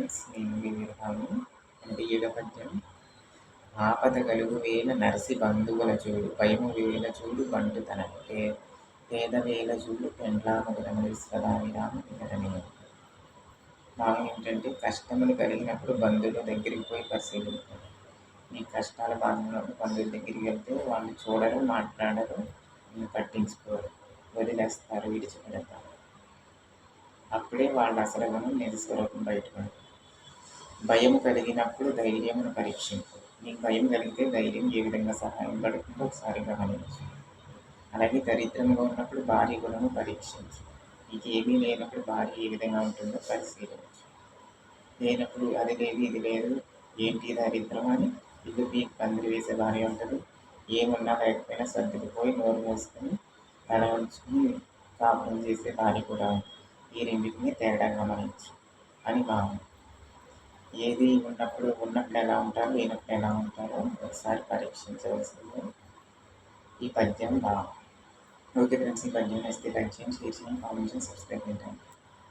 Friends, నేను మీ విరహాను. అంటే ఏడో పద్యం. ఆపద కలుగు వేళ నరసి బంధువుల చూడు భయము వేల చూడు బంటుతనము పేద వేల చూడు పెండ్లామగురము విశ్వదాని రామ వినరని. భావం ఏంటంటే కష్టములు కలిగినప్పుడు బంధువుల దగ్గరికి పోయి పరిశీలించాలి. నీ కష్టాల బాధలో బంధువుల దగ్గరికి వెళ్తే వాళ్ళు చూడరు, మాట్లాడరు, నిన్ను పట్టించుకోరు, వదిలేస్తారు, విడిచిపెడతారు. అప్పుడే వాళ్ళ అసలు గుణం నిజ స్వరూపం బయటపడుతుంది. భయం కలిగినప్పుడు ధైర్యమును పరీక్షించు. నీకు భయం కలిగితే ధైర్యం ఏ విధంగా సహాయం పడుతుందో ఒకసారి గమనించు. అలాగే దరిద్రంగా ఉన్నప్పుడు భార్య గుణము పరీక్షించు. నీకు ఏమీ లేనప్పుడు భార్య ఏ విధంగా ఉంటుందో పరిశీలించు. లేనప్పుడు అది లేదు ఇది లేదు, ఏంటి దరిద్రం అని ఇల్లు పీకి పందిరి వేసే భార్య ఉంటుంది. ఏమున్నా లేకపోయినా సర్దుకుపోయి నోరు మూసుకొని తల ఉంచుకుని కాపురం చేసే భార్య కూడా ఉంటుంది. ఈ రెండింటినీ తేడా గమనించు అని భావం. ఏది ఉన్నప్పుడు ఎలా ఉంటారో, లేనప్పుడు ఎలా ఉంటారో ఒకసారి పరీక్షించవలసిందే ఈ పద్యం భావం. ఓకే ఫ్రెండ్స్, ఈ పద్యం నచ్చితే లైక్ చేయండి, షేర్ చేయండి, కామెంట్ చేయండి, సబ్స్క్రైబ్ చేయండి.